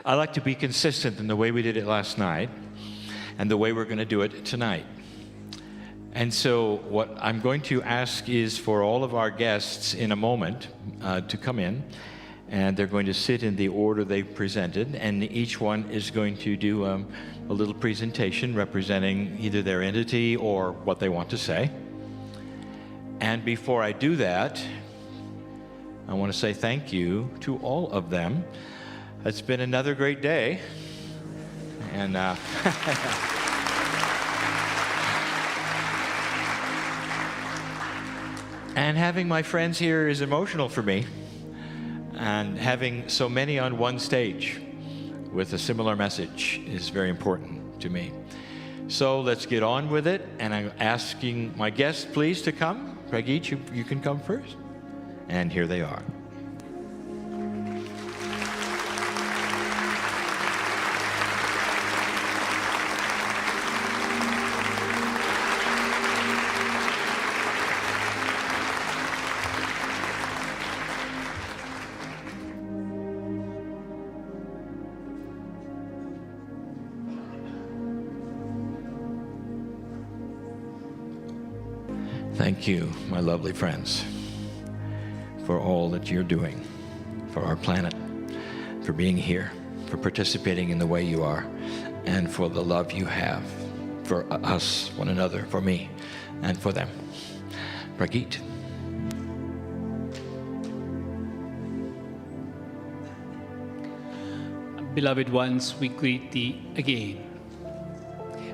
I like to be consistent in the way we did it last night and the way we're going to do it tonight. And so what I'm going to ask is for all of our guests in a moment to come in, and they're going to sit in the order they presented, and each one is going to do a little presentation representing either their entity or what they want to say. And before I do that, I want to say thank you to all of them. It's been another great day, and and having my friends here is emotional for me, and having so many on one stage with a similar message is very important to me. So let's get on with it, and I'm asking my guests please to come. Pragit, you can come first. And here they are. Thank you, my lovely friends, for all that you're doing for our planet, for being here, for participating in the way you are, and for the love you have for us, one another, for me, and for them. Pragit. Beloved ones, we greet thee again.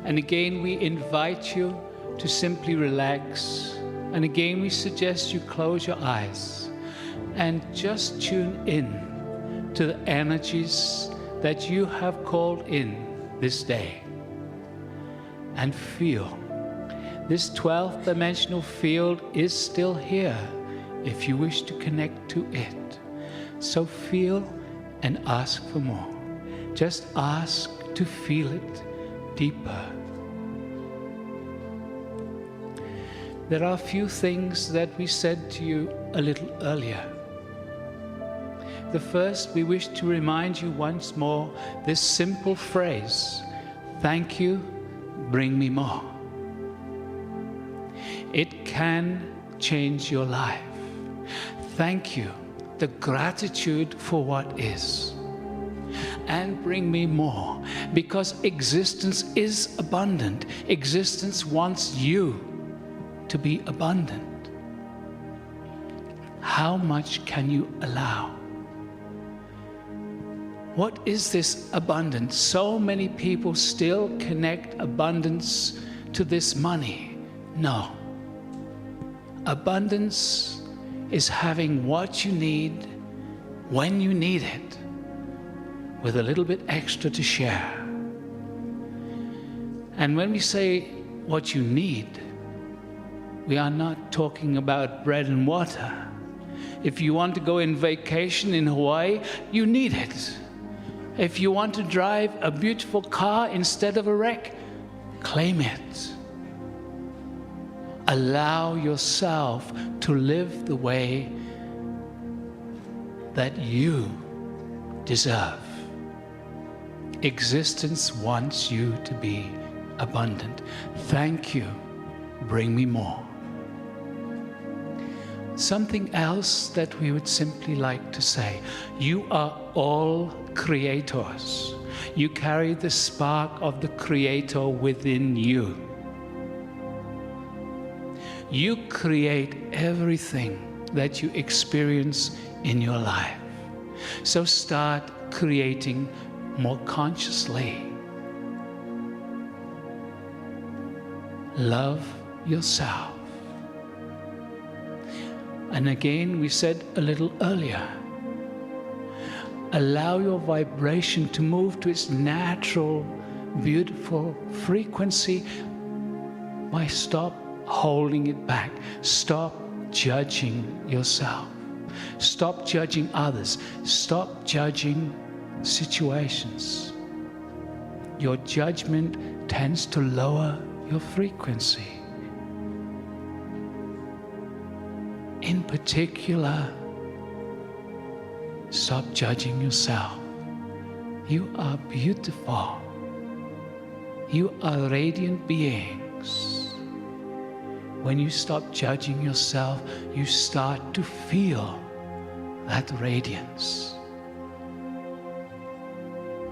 And again we invite you to simply relax. And again we suggest you close your eyes and just tune in to the energies that you have called in this day. And feel this 12th dimensional field is still here if you wish to connect to it. So feel and ask for more. Just ask to feel it deeper. There are a few things that we said to you a little earlier. The first, we wish to remind you once more this simple phrase, thank you, bring me more. It can change your life. Thank you, the gratitude for what is. And bring me more, because existence is abundant. Existence wants you to be abundant. How much can you allow? What is this abundance? So many people still connect abundance to this money. No. Abundance is having what you need when you need it, with a little bit extra to share. And when we say what you need, we are not talking about bread and water. If you want to go on vacation in Hawaii, you need it. If you want to drive a beautiful car instead of a wreck, claim it. Allow yourself to live the way that you deserve. Existence wants you to be abundant. Thank you. Bring me more. Something else that we would simply like to say. You are all creators. You carry the spark of the Creator within you. You create everything that you experience in your life. So start creating more consciously. Love yourself. And again, we said a little earlier, allow your vibration to move to its natural, beautiful frequency by stop holding it back. Stop judging yourself. Stop judging others. Stop judging situations. Your judgment tends to lower your frequency. In particular, stop judging yourself. You are beautiful. You are radiant beings. When you stop judging yourself, you start to feel that radiance.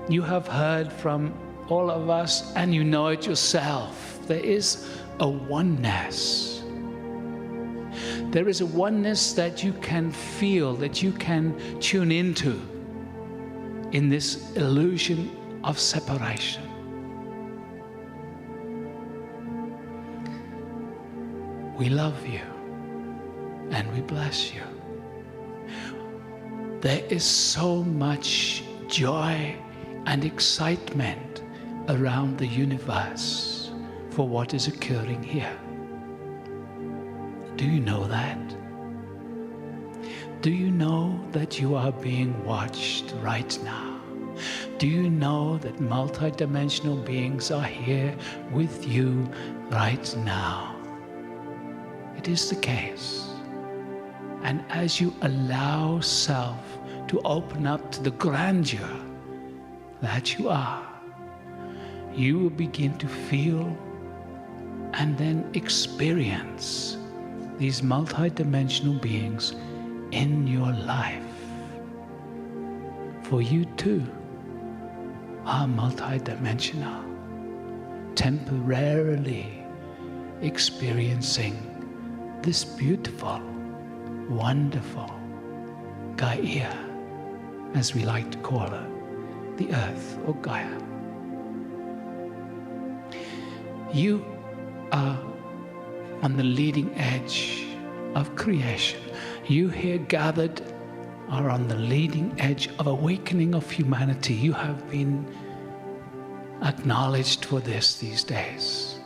You have heard from all of us, and you know it yourself. There is a oneness. There is a oneness that you can feel, that you can tune into in this illusion of separation. We love you and we bless you. There is so much joy and excitement around the universe for what is occurring here. Do you know that? Do you know that you are being watched right now? Do you know that multidimensional beings are here with you right now? It is the case. And as you allow self to open up to the grandeur that you are, you will begin to feel and then experience these multidimensional beings in your life. For you too are multidimensional, temporarily experiencing this beautiful, wonderful Gaia, as we like to call her, the earth or Gaia. You are on the leading edge of creation. You here gathered are on the leading edge of awakening of humanity. You have been acknowledged for this these days.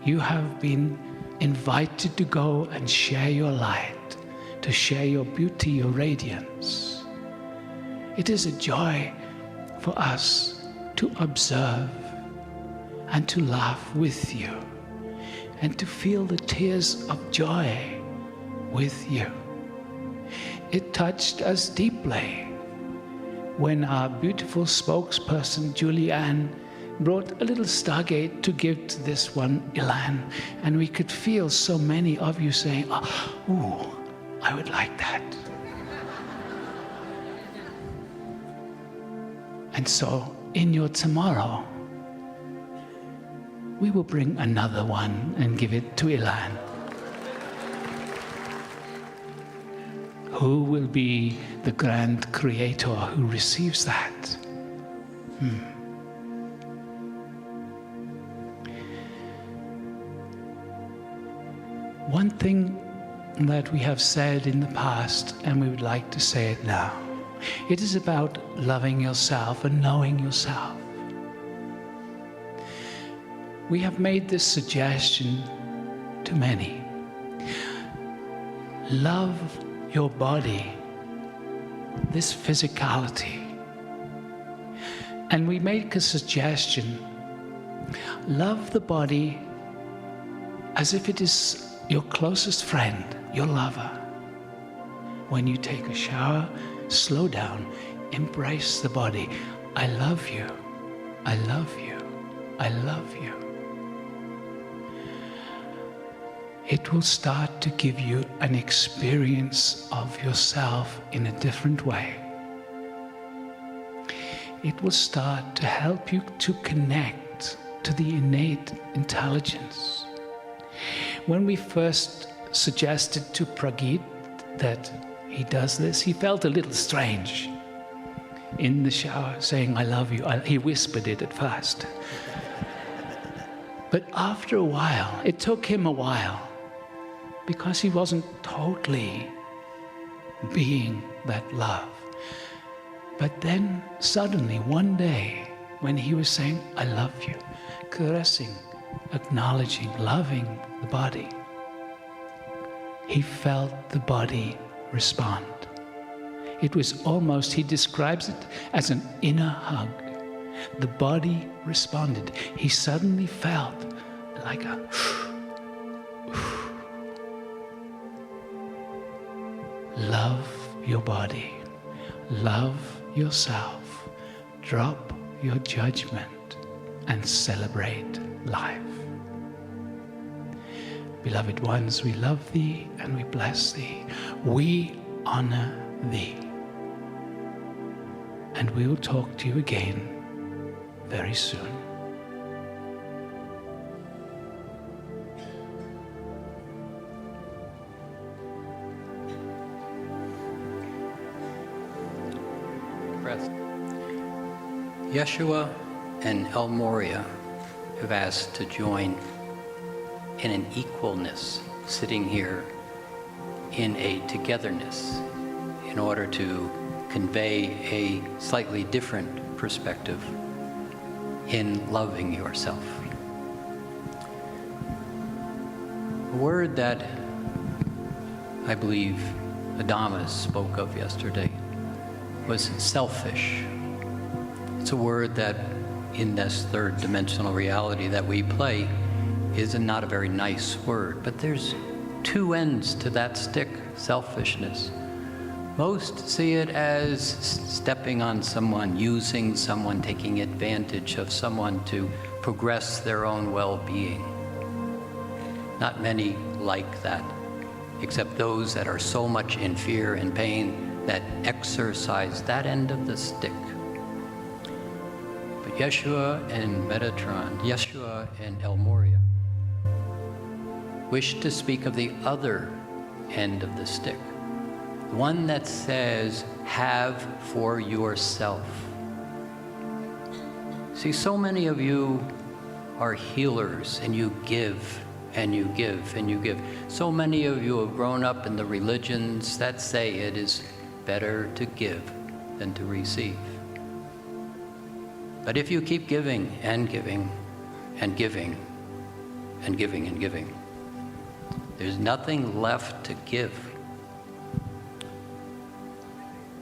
You have been invited to go and share your light, to share your beauty, your radiance. It is a joy for us to observe and to laugh with you and to feel the tears of joy with you. It touched us deeply when our beautiful spokesperson, Julianne, brought a little stargate to give to this one, Ilan, and we could feel so many of you saying, oh, ooh, I would like that. And so, in your tomorrow, we will bring another one and give it to Ilan. Who will be the grand creator who receives that? One thing that we have said in the past, and we would like to say it now, it is about loving yourself and knowing yourself. We have made this suggestion to many. Love your body, this physicality. And we make a suggestion. Love the body as if it is your closest friend, your lover. When you take a shower, slow down, embrace the body. I love you, I love you, I love you. It will start to give you an experience of yourself in a different way. It will start to help you to connect to the innate intelligence. When we first suggested to Pragit that he does this, he felt a little strange in the shower saying, I love you. He whispered it at first. But after a while, it took him a while, because he wasn't totally being that love. But then suddenly one day, when he was saying, I love you, caressing, acknowledging, loving the body, he felt the body respond. It was almost, he describes it as an inner hug. The body responded. He suddenly felt like a love your body, love yourself, drop your judgment and celebrate life. Beloved ones, we love thee and we bless thee. We honor thee. And we will talk to you again very soon. Yeshua and El Moria have asked to join in an equalness, sitting here in a togetherness, in order to convey a slightly different perspective in loving yourself. A word that I believe Adamas spoke of yesterday was selfish. It's a word that in this third dimensional reality that we play is not a very nice word, but there's two ends to that stick, selfishness. Most see it as stepping on someone, using someone, taking advantage of someone to progress their own well-being. Not many like that, except those that are so much in fear and pain that exercise that end of the stick. But Yeshua and Metatron, Yeshua and El Moria, wish to speak of the other end of the stick, the one that says, have for yourself. See, so many of you are healers, and you give, and you give, and you give. So many of you have grown up in the religions that say it is better to give than to receive. But if you keep giving and giving and giving and giving and giving, there's nothing left to give.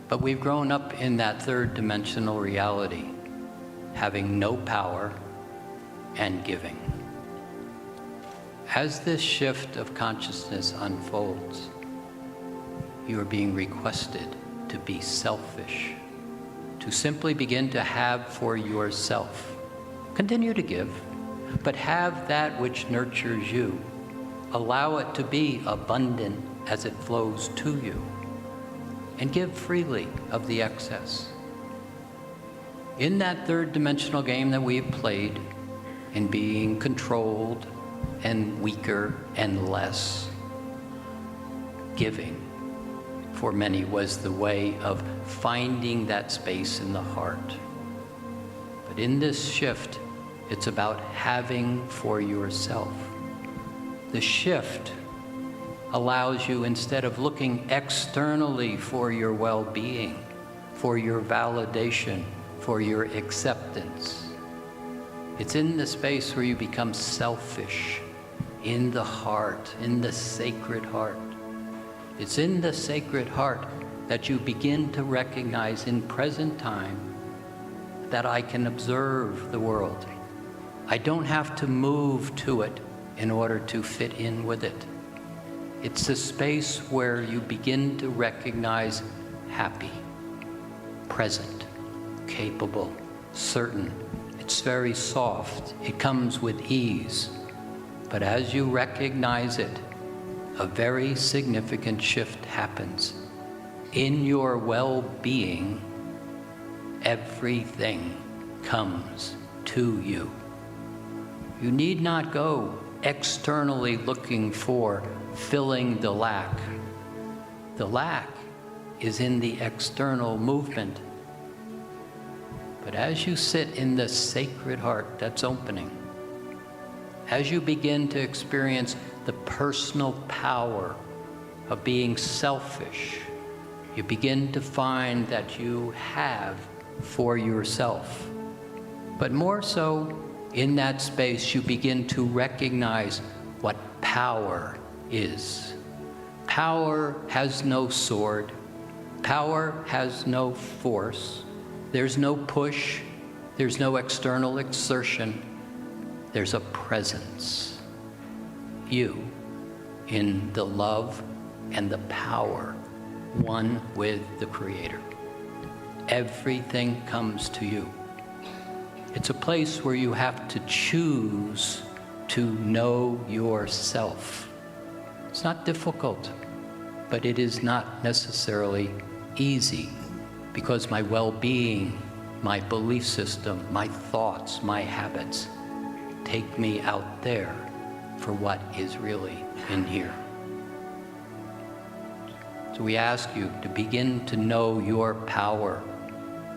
But we've grown up in that third dimensional reality, having no power and giving. As this shift of consciousness unfolds, you are being requested to be selfish, to simply begin to have for yourself. Continue to give, but have that which nurtures you. Allow it to be abundant as it flows to you, and give freely of the excess. In that third dimensional game that we've played, in being controlled and weaker and less, giving for many was the way of finding that space in the heart. But in this shift, it's about having for yourself. The shift allows you, instead of looking externally for your well-being, for your validation, for your acceptance, it's in the space where you become selfish, in the heart, in the sacred heart. It's in the sacred heart that you begin to recognize in present time that I can observe the world. I don't have to move to it in order to fit in with it. It's a space where you begin to recognize happy, present, capable, certain. It's very soft. It comes with ease. But as you recognize it, a very significant shift happens. In your well-being, everything comes to you. You need not go externally looking for filling the lack. The lack is in the external movement. But as you sit in the sacred heart that's opening, as you begin to experience the personal power of being selfish, you begin to find that you have for yourself. But more so, in that space, you begin to recognize what power is. Power has no sword. Power has no force. There's no push. There's no external exertion. There's a presence. You, in the love and the power, one with the Creator. Everything comes to you. It's a place where you have to choose to know yourself. It's not difficult, but it is not necessarily easy, because my well-being, my belief system, my thoughts, my habits take me out there for what is really in here. So we ask you to begin to know your power,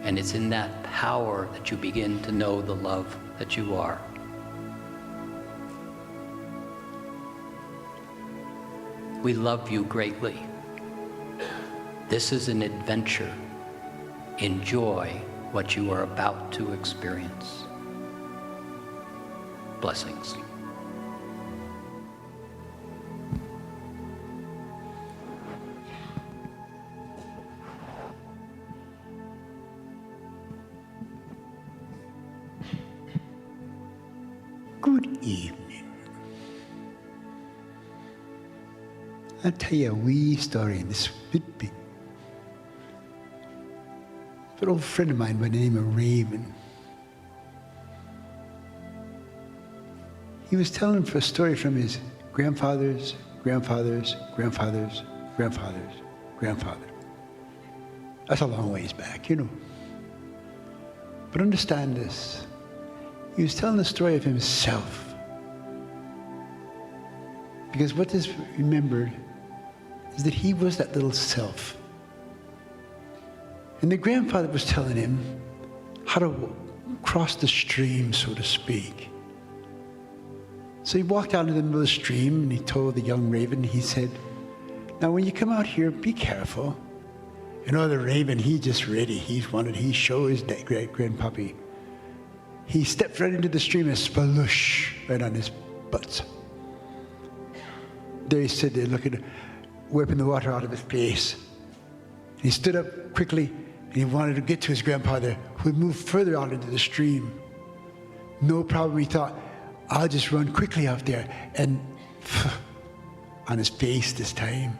and it's in that power that you begin to know the love that you are. We love you greatly. This is an adventure. Enjoy what you are about to experience. Blessings. Good evening. I'll tell you a wee story, and this bit big. An old friend of mine by the name of Raven. He was telling a story from his grandfather's grandfather's grandfather's grandfather's grandfather. That's a long ways back, you know. But understand this. He was telling the story of himself. Because what is remembered is that he was that little self. And the grandfather was telling him how to cross the stream, so to speak. So he walked out into the middle of the stream and he told the young raven, he said, now when you come out here, be careful. You know, the raven, he's just ready. He shows that grandpuppy. He stepped right into the stream and sploosh right on his butt. There he stood there looking, wiping the water out of his face. And he stood up quickly and he wanted to get to his grandfather, who had moved further out into the stream. No problem, he thought, I'll just run quickly out there. And on his face this time.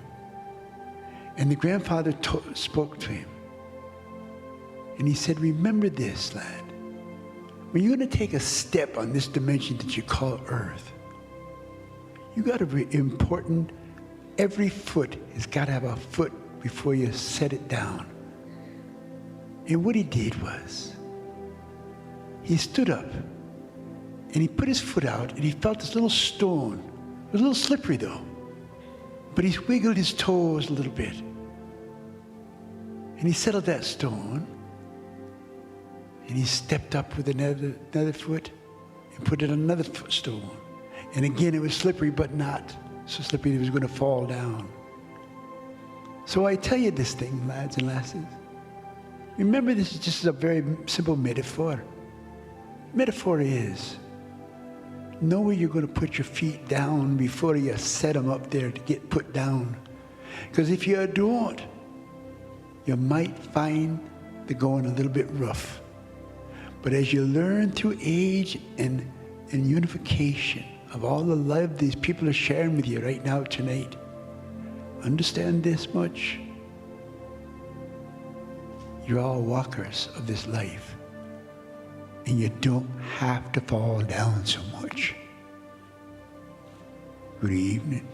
And the grandfather spoke to him. And he said, remember this, lad. When you're going to take a step on this dimension that you call Earth, you got to be important. Every foot has got to have a foot before you set it down. And what he did was, he stood up and he put his foot out and he felt this little stone. It was a little slippery though, but he wiggled his toes a little bit. And he settled that stone and he stepped up with another foot and put in another stone. And again, it was slippery, but not so slippery that he was going to fall down. So I tell you this thing, lads and lasses. Remember, this is just a very simple metaphor. Metaphor is, know where you're going to put your feet down before you set them up there to get put down. Because if you don't, you might find the going a little bit rough. But as you learn through age and unification of all the love these people are sharing with you right now tonight, understand this much. You're all walkers of this life. And you don't have to fall down so much. Good evening.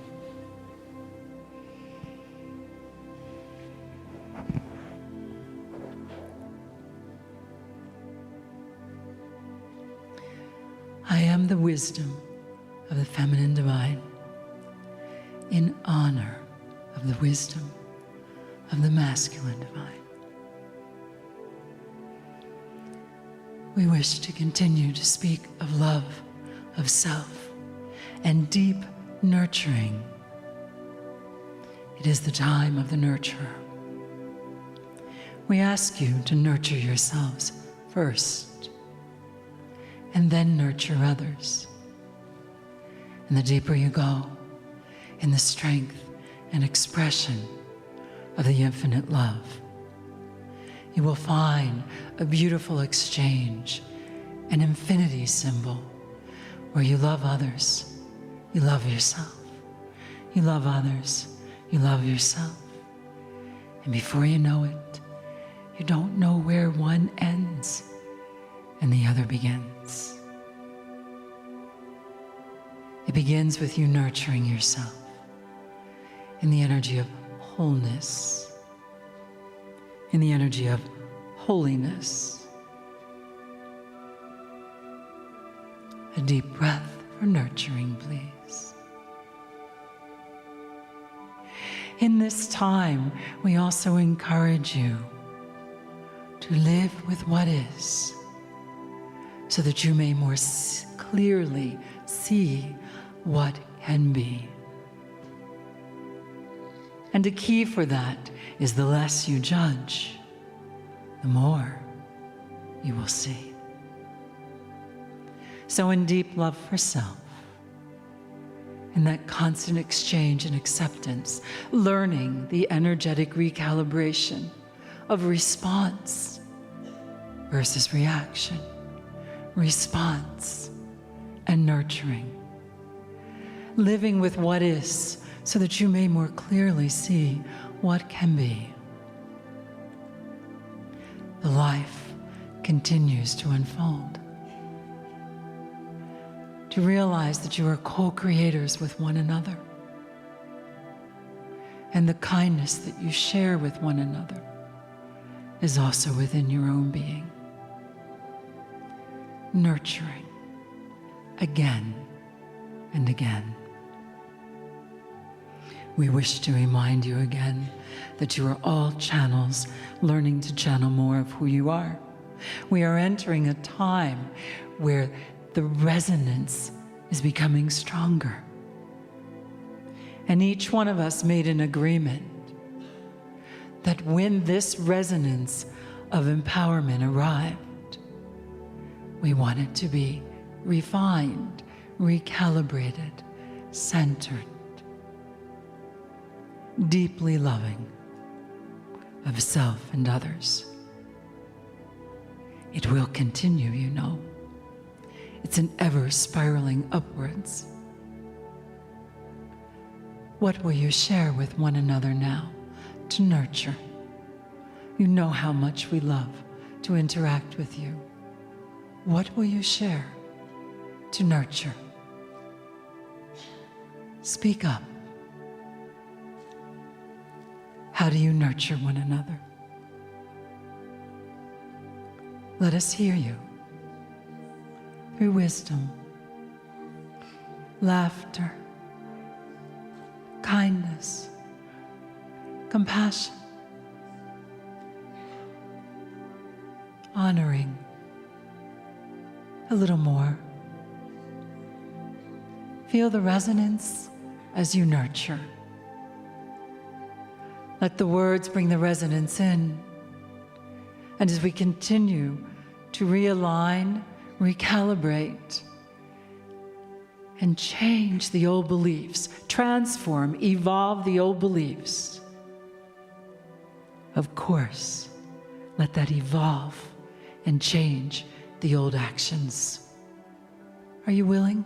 I am the wisdom of the feminine divine, in honor of the wisdom of the masculine divine. We wish to continue to speak of love, of self, and deep nurturing. It is the time of the nurturer. We ask you to nurture yourselves first, and then nurture others. And the deeper you go in the strength and expression of the infinite love, you will find a beautiful exchange, an infinity symbol, where you love others, you love yourself. You love others, you love yourself. And before you know it, you don't know where one ends and the other begins. It begins with you nurturing yourself in the energy of wholeness, in the energy of holiness. A deep breath for nurturing, please. In this time, we also encourage you to live with what is, so that you may more clearly see what can be. And the key for that is the less you judge, the more you will see. So in deep love for self, in that constant exchange and acceptance, learning the energetic recalibration of response versus reaction, response and nurturing, living with what is so that you may more clearly see what can be. The life continues to unfold. To realize that you are co-creators with one another, and the kindness that you share with one another is also within your own being. Nurturing again and again. We wish to remind you again that you are all channels learning to channel more of who you are. We are entering a time where the resonance is becoming stronger. And each one of us made an agreement that when this resonance of empowerment arrived, we want it to be refined, recalibrated, centered, deeply loving of self and others. It will continue, you know. It's an ever spiraling upwards. What will you share with one another now to nurture? You know how much we love to interact with you. What will you share to nurture? Speak up. How do you nurture one another? Let us hear you. Through wisdom, laughter, kindness, compassion, honoring, a little more. Feel the resonance as you nurture. Let the words bring the resonance in. And as we continue to realign, recalibrate, and change the old beliefs, transform, evolve the old beliefs, of course, let that evolve and change the old actions. Are you willing?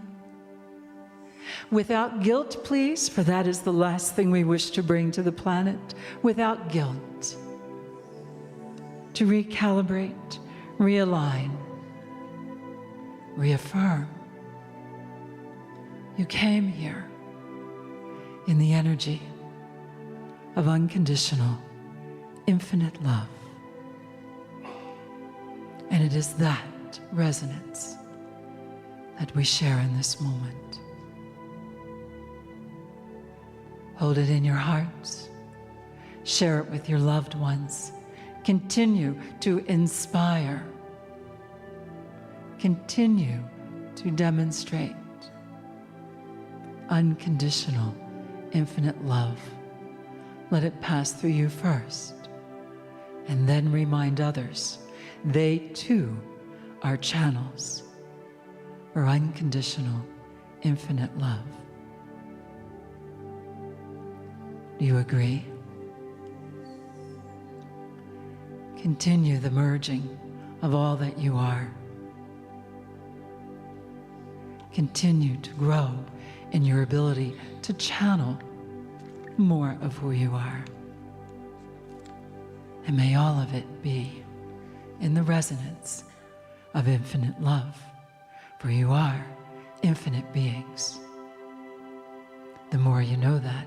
Without guilt, please, for that is the last thing we wish to bring to the planet. Without guilt. To recalibrate, realign, reaffirm. You came here in the energy of unconditional, infinite love. And it is that resonance that we share in this moment. Hold it in your hearts. Share it with your loved ones. Continue to inspire. Continue to demonstrate unconditional, infinite love. Let it pass through you first, and then remind others they too are channels for unconditional, infinite love. Do you agree? Continue the merging of all that you are. Continue to grow in your ability to channel more of who you are. And may all of it be in the resonance of infinite love, for you are infinite beings. The more you know that,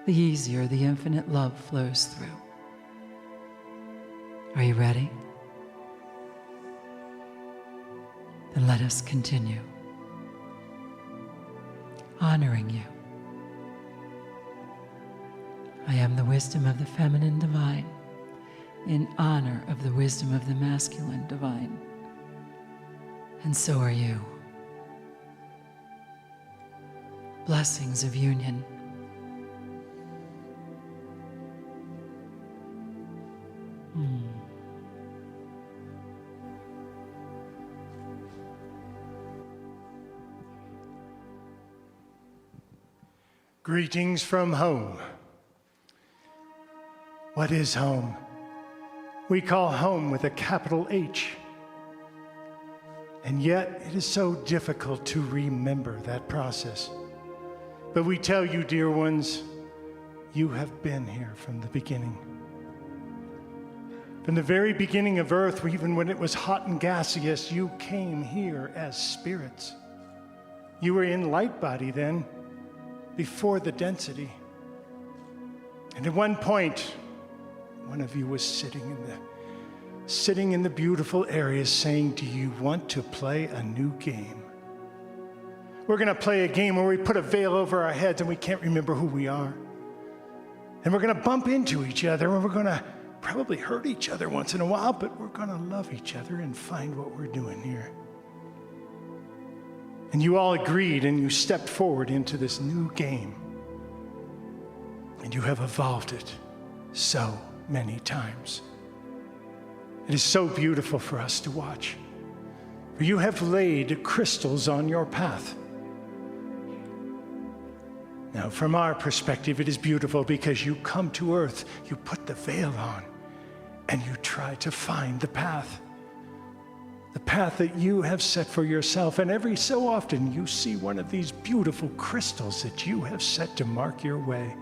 the easier the infinite love flows through. Are you ready? Then let us continue honoring you. I am the wisdom of the feminine divine, in honor of the wisdom of the masculine divine. And so are you. Blessings of union. Greetings from home. What is home? We call home with a capital H. And yet it is so difficult to remember that process. But we tell you, dear ones, you have been here from the beginning. From the very beginning of Earth, even when it was hot and gaseous, you came here as spirits. You were in light body then, before the density. And at one point, one of you was sitting in the beautiful areas saying, do you want to play a new game? We're going to play a game where we put a veil over our heads and we can't remember who we are. And we're going to bump into each other and we're going to probably hurt each other once in a while, but we're going to love each other and find what we're doing here. And you all agreed and you stepped forward into this new game. And you have evolved it so many times. It is so beautiful for us to watch. For you have laid crystals on your path. Now, from our perspective, it is beautiful because you come to Earth, you put the veil on, and you try to find the path. The path that you have set for yourself. And every so often, you see one of these beautiful crystals that you have set to mark your way.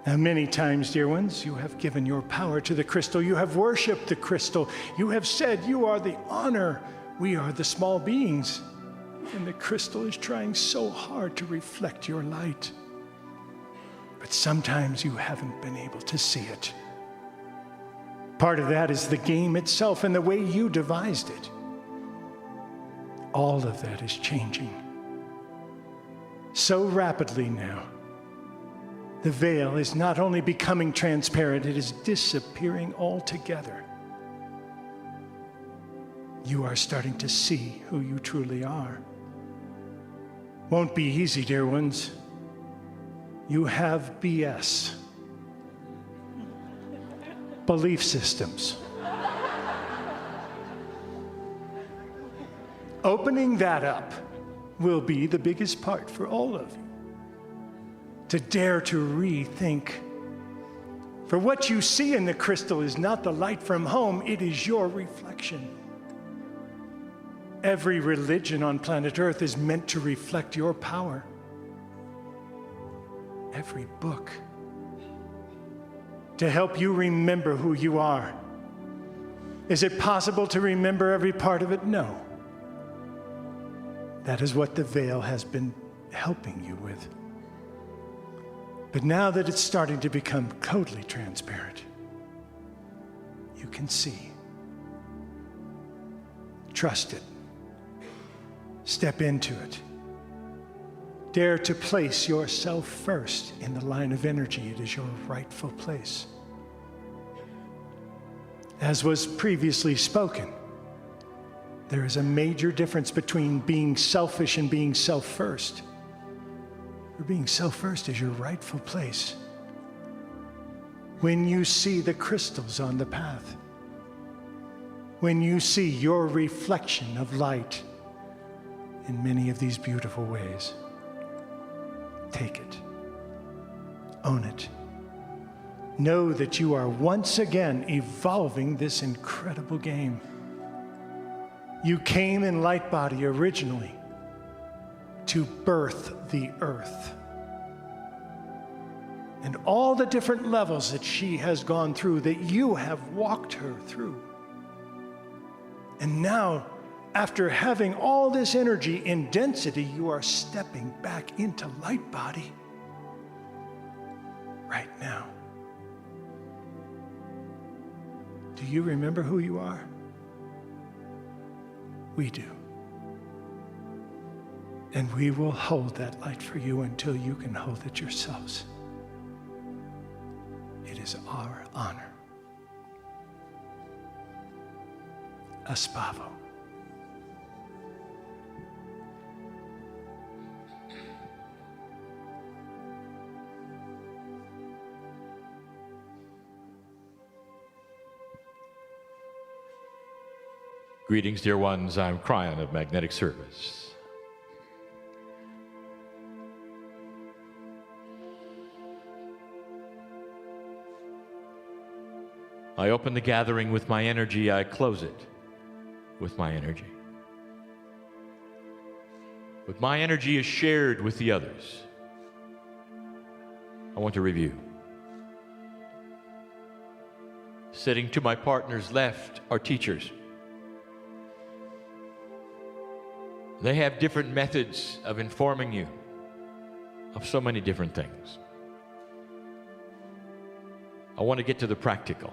Now, many times, dear ones, you have given your power to the crystal. You have worshiped the crystal. You have said, you are the honor. We are the small beings. And the crystal is trying so hard to reflect your light. But sometimes you haven't been able to see it. Part of that is the game itself and the way you devised it. All of that is changing so rapidly now. The veil is not only becoming transparent, it is disappearing altogether. You are starting to see who you truly are. Won't be easy, dear ones. You have BS. Belief systems. Opening that up will be the biggest part for all of you. To dare to rethink. For what you see in the crystal is not the light from home, it is your reflection. Every religion on planet Earth is meant to reflect your power. Every book. To help you remember who you are. Is it possible to remember every part of it? No. That is what the veil has been helping you with. But now that it's starting to become totally transparent, you can see. Trust it. Step into it. Dare to place yourself first in the line of energy. It is your rightful place. As was previously spoken, there is a major difference between being selfish and being self-first. For being self-first is your rightful place. When you see the crystals on the path, when you see your reflection of light in many of these beautiful ways, take it. Own it. Know that you are once again evolving this incredible game. You came in light body originally to birth the earth. And all the different levels that she has gone through, that you have walked her through. And now, after having all this energy in density, you are stepping back into light body right now. Do you remember who you are? We do. And we will hold that light for you until you can hold it yourselves. It is our honor. Aspavo. Greetings, dear ones. I'm Kryon of Magnetic Service. I open the gathering with my energy. I close it with my energy. But my energy is shared with the others. I want to review. Sitting to my partner's left are teachers. They have different methods of informing you of so many different things. I want to get to the practical.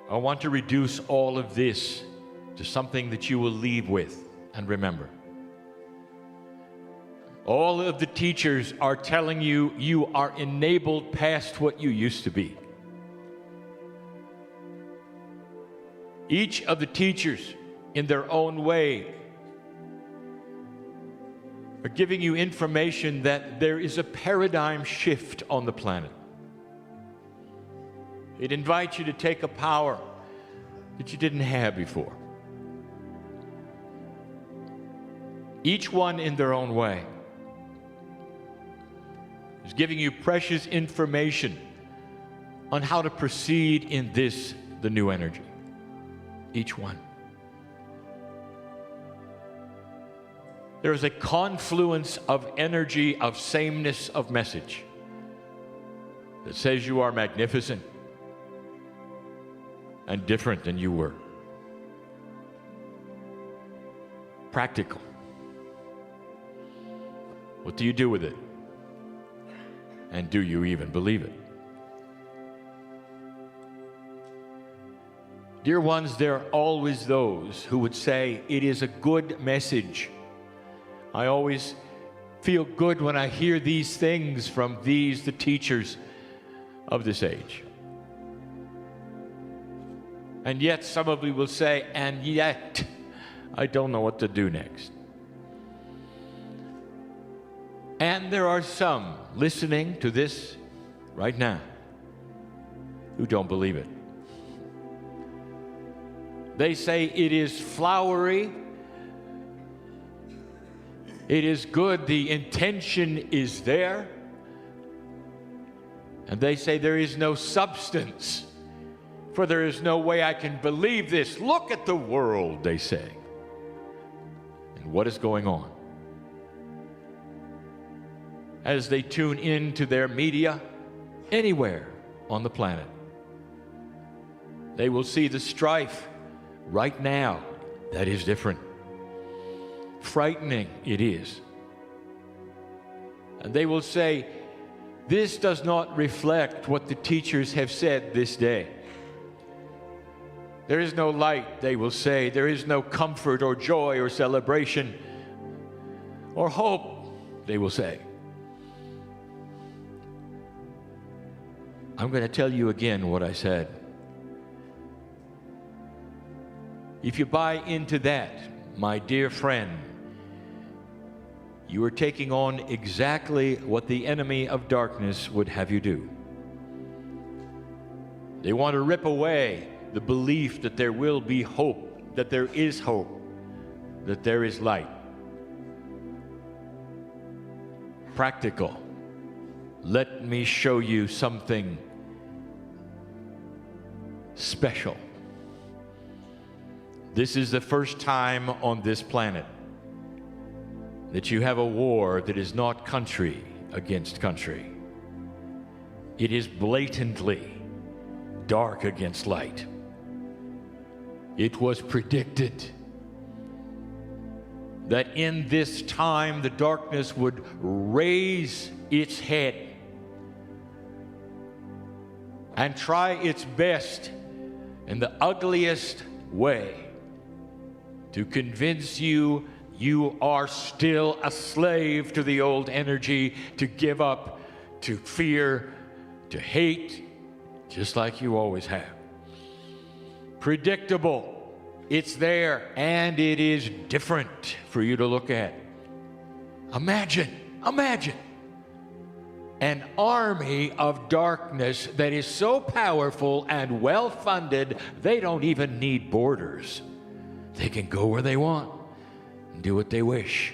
I want to reduce all of this to something that you will leave with and remember. All of the teachers are telling you you are enabled past what you used to be. Each of the teachers, in their own way, are giving you information that there is a paradigm shift on the planet. It invites you to take a power that you didn't have before. Each one in their own way is giving you precious information on how to proceed in this, the new energy. Each one. There is a confluence of energy, of sameness of message that says you are magnificent and different than you were. Practical. What do you do with it? And do you even believe it? Dear ones, there are always those who would say it is a good message. I always feel good when I hear these things from these, the teachers of this age. And yet some of you will say, and yet I don't know what to do next. And there are some listening to this right now who don't believe it. They say it is flowery, it is good, the intention is there, and they say there is no substance, for there is no way I can believe this. Look at the world, they say, and what is going on. As they tune in to their media anywhere on the planet, they will see the strife right now that is different. Frightening it is. And they will say, this does not reflect what the teachers have said this day. There is no light, they will say. There is no comfort or joy or celebration or hope, they will say. I'm going to tell you again what I said. If you buy into that, my dear friend, you are taking on exactly what the enemy of darkness would have you do. They want to rip away the belief that there will be hope, that there is hope, that there is light. Practical. Let me show you something special. This is the first time on this planet that you have a war that is not country against country. It is blatantly dark against light. It was predicted that in this time the darkness would raise its head and try its best in the ugliest way to convince you you are still a slave to the old energy, to give up, to fear, to hate, just like you always have. Predictable. It's there, and it is different for you to look at. Imagine an army of darkness that is so powerful and well-funded, they don't even need borders. They can go where they want and do what they wish.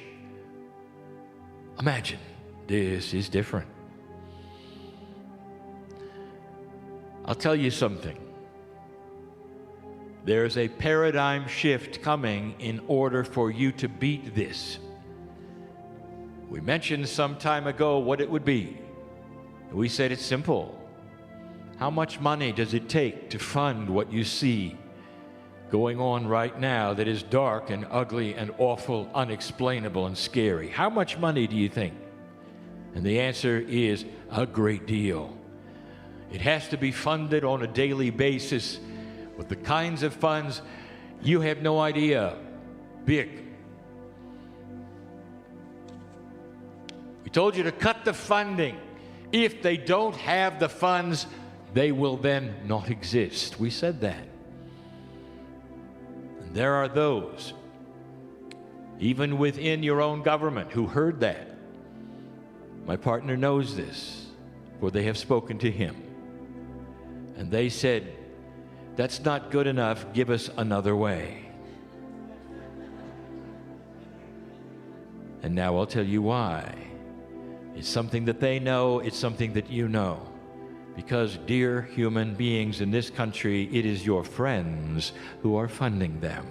Imagine, this is different. I'll tell you something. There's a paradigm shift coming in order for you to beat this. We mentioned some time ago what it would be. We said it's simple. How much money does it take to fund what you see going on right now that is dark and ugly and awful, unexplainable and scary? How much money do you think? And the answer is a great deal. It has to be funded on a daily basis with the kinds of funds you have no idea. Big. We told you to cut the funding. If they don't have the funds, they will then not exist. We said that. And there are those, even within your own government, who heard that. My partner knows this, for they have spoken to him. And they said, "That's not good enough. Give us another way." And now I'll tell you why. It's something that they know. It's something that you know. Because, dear human beings in this country, it is your friends who are funding them.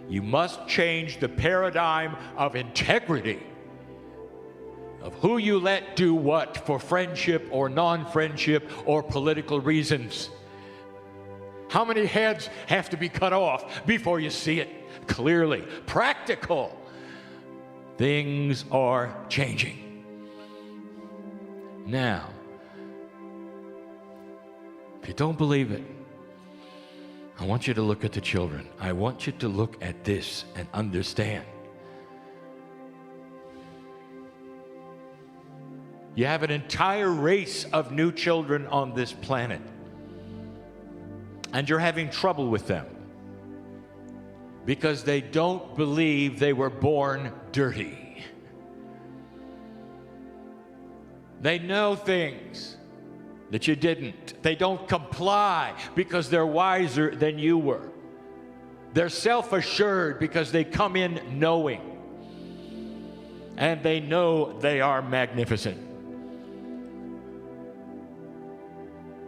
You must change the paradigm of integrity, of who you let do what for friendship or non-friendship or political reasons. How many heads have to be cut off before you see it clearly? Practical. Things are changing. Now, if you don't believe it, I want you to look at the children. I want you to look at this and understand. You have an entire race of new children on this planet, and you're having trouble with them because they don't believe they were born dirty. They know things that you didn't. They don't comply because they're wiser than you were. They're self-assured because they come in knowing, and they know they are magnificent.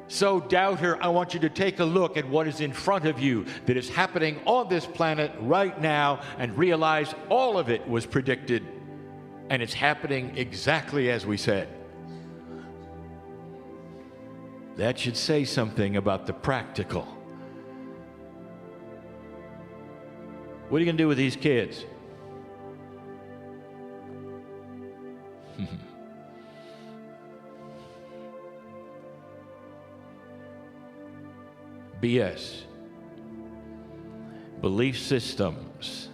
So, doubter, I want you to take a look at what is in front of you that is happening on this planet right now and realize all of it was predicted, and it's happening exactly as we said. That should say something about the practical. What are you going to do with these kids? BS. Belief systems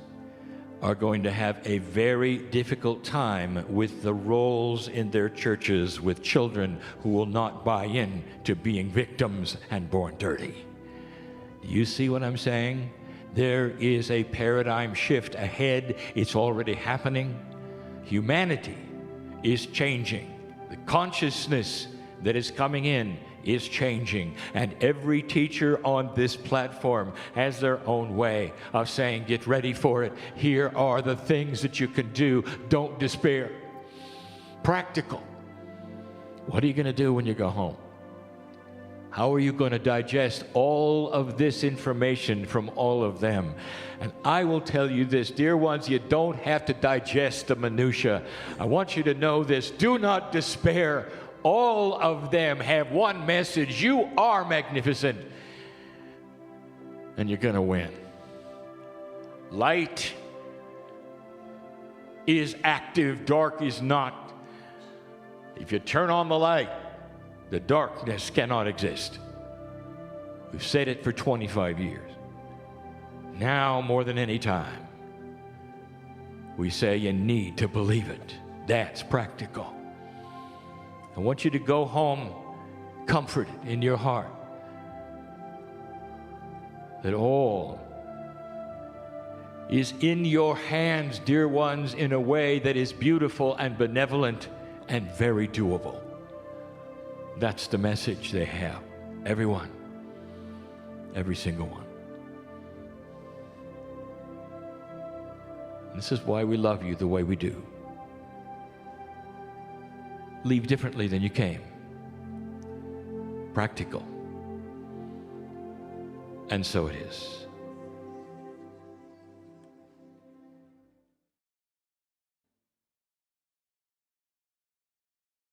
are going to have a very difficult time with the roles in their churches with children who will not buy in to being victims and born dirty. Do you see what I'm saying? There is a paradigm shift ahead. It's already happening. Humanity is changing. The consciousness that is coming in is changing, and every teacher on this platform has their own way of saying, get ready for it. Here are the things that you can do. Don't despair. Practical. What are you going to do when you go home? How are you going to digest all of this information from all of them? And I will tell you this, dear ones, you don't have to digest the minutia. I want you to know this. Do not despair. All of them have one message. You are magnificent. and you're going to win. Light is active, dark is not. If you turn on the light, the darkness cannot exist. We've said it for 25 years. Now more than any time, we say you need to believe it. That's practical. I want you to go home comforted in your heart that all is in your hands, dear ones, in a way that is beautiful and benevolent and very doable. That's the message they have. Everyone. Every single one. This is why we love you the way we do. Leave differently than you came. Practical. And so it is.